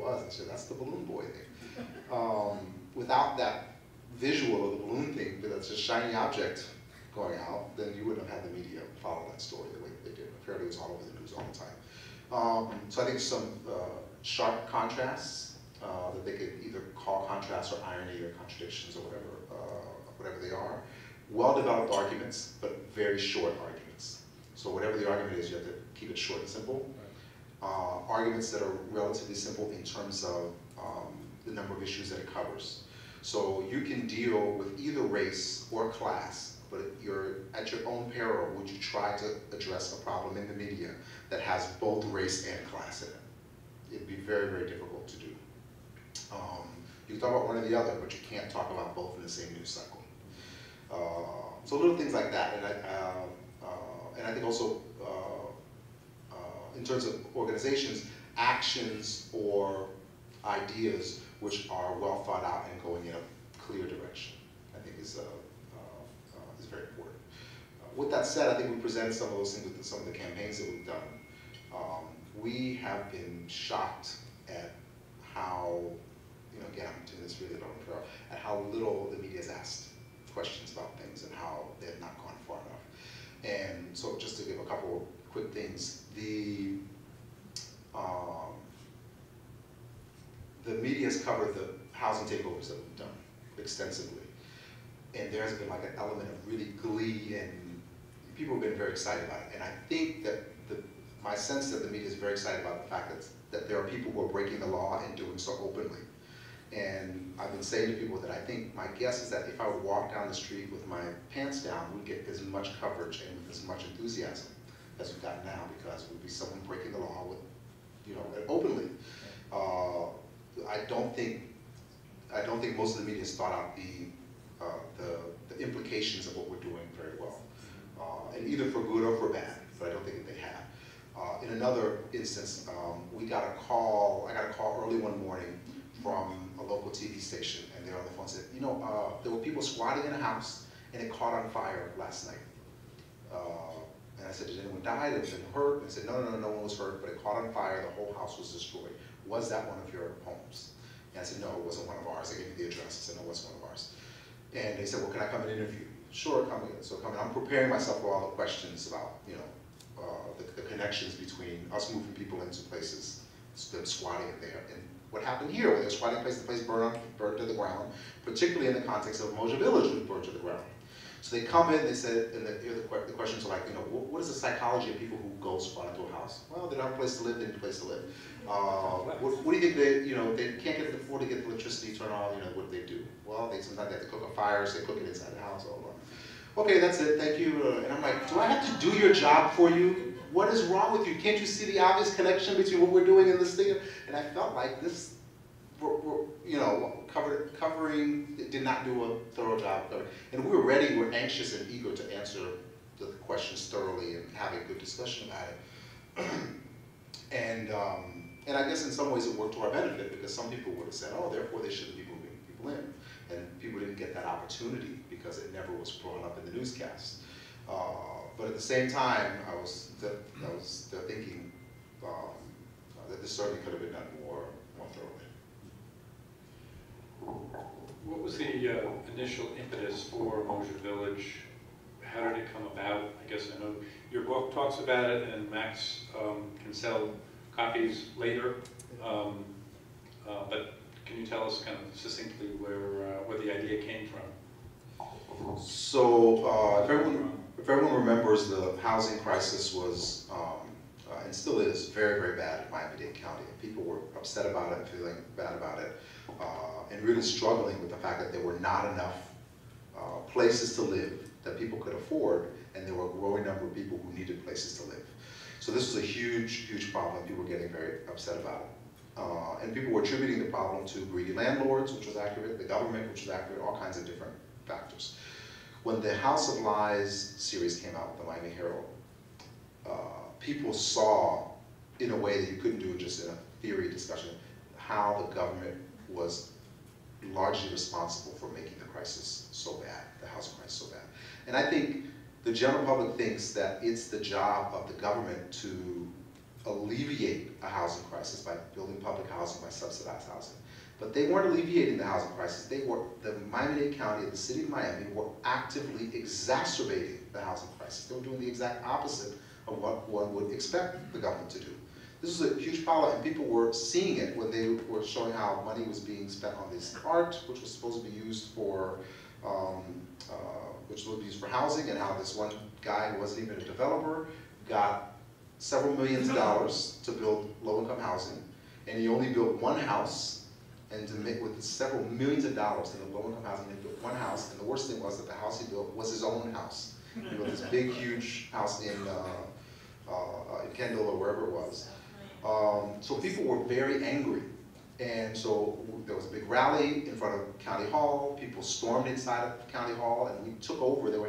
was. I said, that's the balloon boy thing. Without that visual of the balloon thing, that's a shiny object going out, then you wouldn't have had the media follow that story the way they did. Apparently it was all over the news all the time. So I think some sharp contrasts that they could either call contrasts or irony or contradictions or whatever they are. Well-developed arguments, but very short arguments. So whatever the argument is, you have to keep it short and simple. Arguments that are relatively simple in terms of the number of issues that it covers. So you can deal with either race or class, but you're at your own peril would you try to address a problem in the media that has both race and class in it. It'd be very, very difficult to do. You can talk about one or the other, but you can't talk about both in the same news cycle. So little things like that, and I think also in terms of organizations, actions or ideas which are well thought out and going in a clear direction, I think is very important. With that said, I think we presented some of those things with some of the campaigns that we've done. We have been shocked at how, again, I'm doing this really about prayer, at how little the media has asked questions about things and how they have not gone far enough. And so just to give a couple of quick things, the media has covered the housing takeovers that we've done extensively. And there has been like an element of really glee, and people have been very excited about it. And I think that my sense that the media is very excited about the fact that there are people who are breaking the law and doing so openly. And I've been saying to people that I think, my guess is that if I would walk down the street with my pants down, we'd get as much coverage and with as much enthusiasm as we've got now, because it would be someone breaking the law with, openly. I don't think most of the media has thought out the implications of what we're doing very well, and either for good or for bad, but I don't think that they have. In another instance, I got a call early one morning from a local TV station, and they were on the phone and said, there were people squatting in a house and it caught on fire last night. And I said, did anyone die? Did anyone hurt? And they said, no one was hurt, but it caught on fire, the whole house was destroyed. Was that one of your homes? And I said, no, it wasn't one of ours. They gave me the address. I said, no, it wasn't one of ours. And they said, well, can I come and interview? Sure, come in. So come in. I'm preparing myself for all the questions about, the connections between us moving people into places, them squatting in there, and what happened here, where they're squatting in place, the place burned to the ground, particularly in the context of Moja Village, which burned to the ground. So they come in, they said, and the questions are like, what is the psychology of people who go squat into a house? Well, they don't have a place to live, they need a place to live. What do you think they can't get the floor to get the electricity turned on, what do they do? Well, sometimes they have to cook a fire, so they cook it inside the house. Okay, that's it, thank you. And I'm like, do I have to do your job for you? What is wrong with you? Can't you see the obvious connection between what we're doing in this thing? And I felt like this, covering, did not do a thorough job. And we were ready, we're anxious and eager to answer the questions thoroughly and have a good discussion about it. And I guess in some ways it worked to our benefit, because some people would have said, oh, therefore they shouldn't be moving people in. And people didn't get that opportunity because it never was brought up in the newscast. But at the same time, I was thinking that this certainly could have been done more thoroughly. What was the initial impetus for Moja Village? How did it come about? I guess I know your book talks about it, and Max can sell copies later. But can you tell us kind of succinctly where the idea came from? So if everyone remembers, the housing crisis was, and still is, very, very bad in Miami-Dade County. People were upset about it, feeling bad about it, and really struggling with the fact that there were not enough places to live that people could afford, and there were a growing number of people who needed places to live. So this was a huge, huge problem. People were getting very upset about it. And people were attributing the problem to greedy landlords, which was accurate, the government, which was accurate, all kinds of different factors. When the House of Lies series came out with the Miami Herald, people saw, in a way that you couldn't do just in a theory discussion, how the government was largely responsible for making the crisis so bad, the housing crisis so bad. And I think the general public thinks that it's the job of the government to alleviate a housing crisis by building public housing, by subsidized housing. But they weren't alleviating the housing crisis. The Miami-Dade County and the city of Miami were actively exacerbating the housing crisis. They were doing the exact opposite of what one would expect the government to do. This was a huge problem, and people were seeing it when they were showing how money was being spent on this art, which was supposed to be used for, housing, and how this one guy who wasn't even a developer got several millions of dollars to build low-income housing, and he only built one house. And to make with several millions of dollars in the low-income housing, he built one house, and the worst thing was that the house he built was his own house. He built this big, huge house in Kendall or wherever it was. So people were very angry, and so there was a big rally in front of County Hall. People stormed inside of County Hall, and we took over. The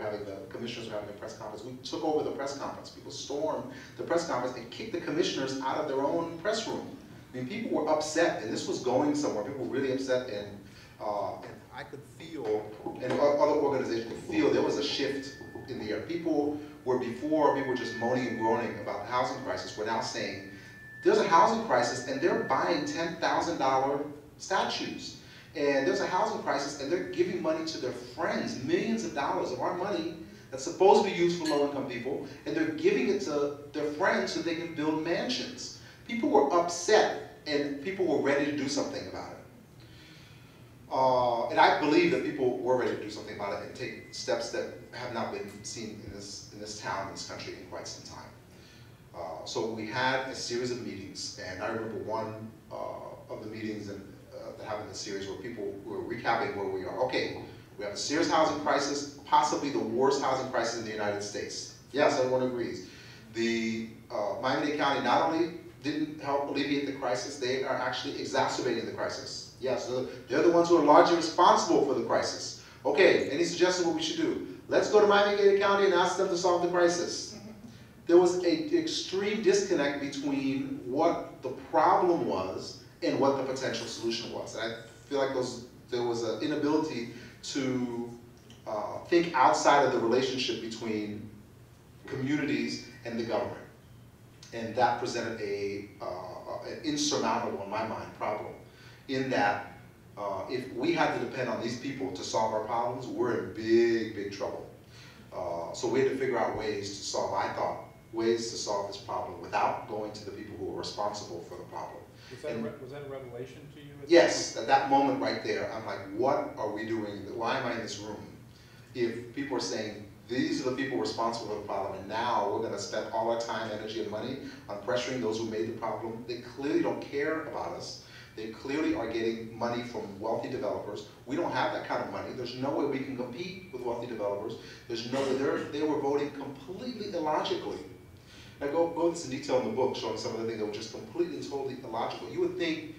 commissioners were having a press conference. We took over the press conference. People stormed the press conference and kicked the commissioners out of their own press room. I mean, people were upset, and this was going somewhere. People were really upset, and I could feel, and other organizations could feel, there was a shift in the air. Before people were just moaning and groaning about the housing crisis. We're now saying, there's a housing crisis, and they're buying $10,000 statues. And there's a housing crisis, and they're giving money to their friends, millions of dollars of our money that's supposed to be used for low-income people, and they're giving it to their friends so they can build mansions. People were upset, and people were ready to do something about it. And I believe that people were ready to do something about it and take steps that have not been seen in this town, in this country, in quite some time. So we had a series of meetings, and I remember one of the meetings that happened in the series where people were recapping where we are. Okay, we have a serious housing crisis, possibly the worst housing crisis in the United States. Yes, everyone agrees. The Miami-Dade County not only didn't help alleviate the crisis, they are actually exacerbating the crisis. Yes, they're the ones who are largely responsible for the crisis. Okay, any suggestions what we should do? Let's go to Miami-Dade County and ask them to solve the crisis. There was an extreme disconnect between what the problem was and what the potential solution was. And I feel like there was an inability to think outside of the relationship between communities and the government. And that presented an insurmountable, in my mind, problem. In that, if we had to depend on these people to solve our problems, we're in big, big trouble. So we had to figure out ways to solve, I thought, ways to solve this problem without going to the people who were responsible for the problem. Was that a revelation to you? Yes, at that moment right there, I'm like, what are we doing? Why am I in this room? If people are saying, these are the people responsible for the problem, and now we're going to spend all our time, energy, and money on pressuring those who made the problem. They clearly don't care about us. They clearly are getting money from wealthy developers. We don't have that kind of money. There's no way we can compete with wealthy developers. There's no way. They were voting completely illogically. And I go into this in detail in the book, showing some of the things that were just completely, totally illogical. You would think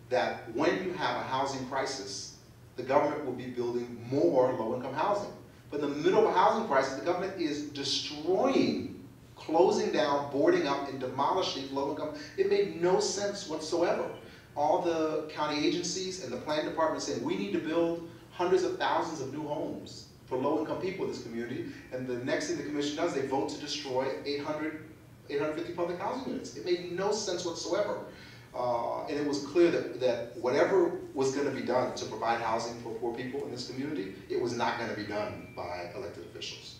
that when you have a housing crisis, the government will be building more low-income housing. But in the middle of a housing crisis, the government is destroying, closing down, boarding up, and demolishing low-income. It made no sense whatsoever. All the county agencies and the planning department saying, we need to build hundreds of thousands of new homes for low-income people in this community. And the next thing the commission does, they vote to destroy 850 public housing units. It made no sense whatsoever. And it was clear that whatever was going to be done to provide housing for poor people in this community, it was not going to be done by elected officials.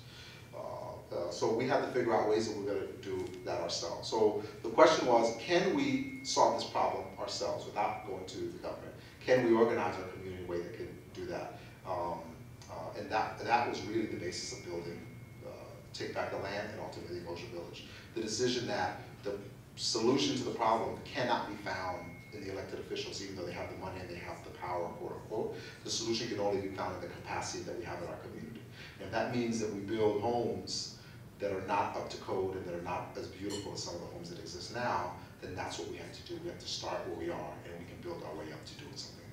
So we had to figure out ways that we're going to do that ourselves. So the question was, can we solve this problem ourselves without going to the government? Can we organize our community in a way that can do that? And that was really the basis of building Take Back the Land and ultimately Motion Village. The decision that the solution to the problem cannot be found in the elected officials, even though they have the money and they have the power, quote unquote. The solution can only be found in the capacity that we have in our community. And if that means that we build homes that are not up to code and that are not as beautiful as some of the homes that exist now, then that's what we have to do. We have to start where we are, and we can build our way up to doing something